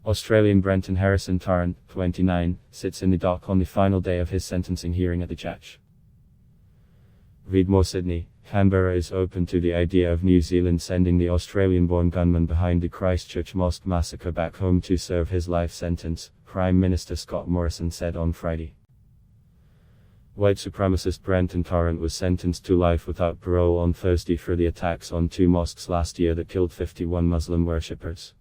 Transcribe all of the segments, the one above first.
Australian Brenton Harrison Tarrant, 29, sits in the dock on the final day of his sentencing hearing at the Ch Read MoreSYDNEY. Canberra is open to the idea of New Zealand sending the Australian-born gunman behind the Christchurch mosque massacre back home to serve his life sentence, Prime Minister Scott Morrison said on Friday. White supremacist Brenton Tarrant was sentenced to life without parole on Thursday for the attacks on two mosques last year that killed 51 Muslim worshippers.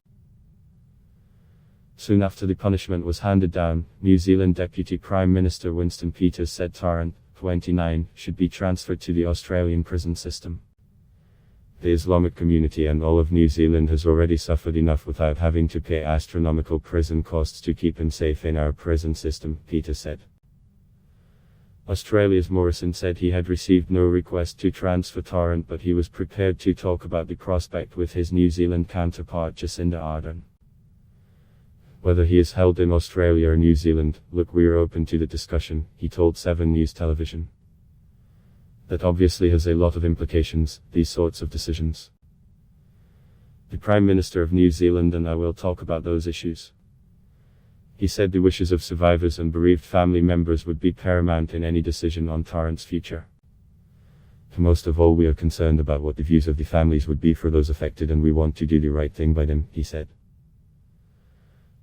Soon after the punishment was handed down, New Zealand Deputy Prime Minister Winston Peters said Tarrant, 29, should be transferred to the Australian prison system. The Islamic community and all of New Zealand has already suffered enough without having to pay astronomical prison costs to keep him safe in our prison system, Peters said. Australia's Morrison said he had received no request to transfer Tarrant, but he was prepared to talk about the prospect with his New Zealand counterpart Jacinda Ardern. Whether he is held in Australia or New Zealand, look, we're open to the discussion, he told 7 News Television. That obviously has a lot of implications, these sorts of decisions. The Prime Minister of New Zealand and I will talk about those issues. He said the wishes of survivors and bereaved family members would be paramount in any decision on Tarrant's future. Most of all, we are concerned about what the views of the families would be for those affected, and we want to do the right thing by them, he said.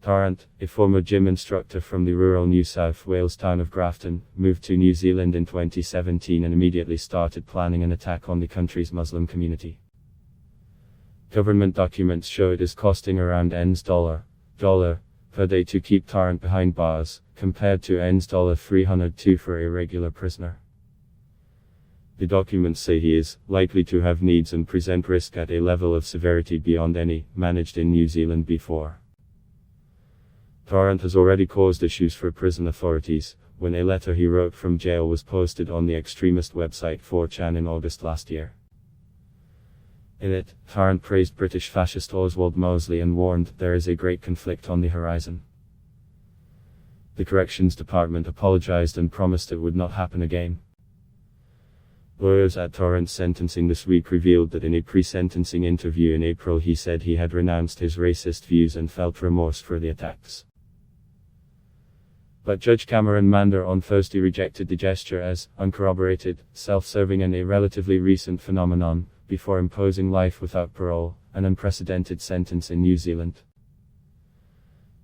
Tarrant, a former gym instructor from the rural New South Wales town of Grafton, moved to New Zealand in 2017 and immediately started planning an attack on the country's Muslim community. Government documents show it is costing around $$1 per day to keep Tarrant behind bars, compared to $302 for a regular prisoner. The documents say he is likely to have needs and present risk at a level of severity beyond any managed in New Zealand before. Tarrant has already caused issues for prison authorities, when a letter he wrote from jail was posted on the extremist website 4chan in August last year. In it, Tarrant praised British fascist Oswald Mosley and warned there is a great conflict on the horizon. The Corrections Department apologized and promised it would not happen again. Lawyers at Tarrant's sentencing this week revealed that in a pre-sentencing interview in April he said he had renounced his racist views and felt remorse for the attacks. But Judge Cameron Mander on Thursday rejected the gesture as uncorroborated, self-serving and a relatively recent phenomenon, before imposing life without parole, an unprecedented sentence in New Zealand.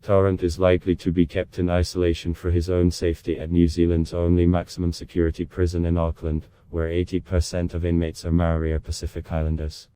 Tarrant is likely to be kept in isolation for his own safety at New Zealand's only maximum security prison in Auckland, where 80% of inmates are Maori or Pacific Islanders.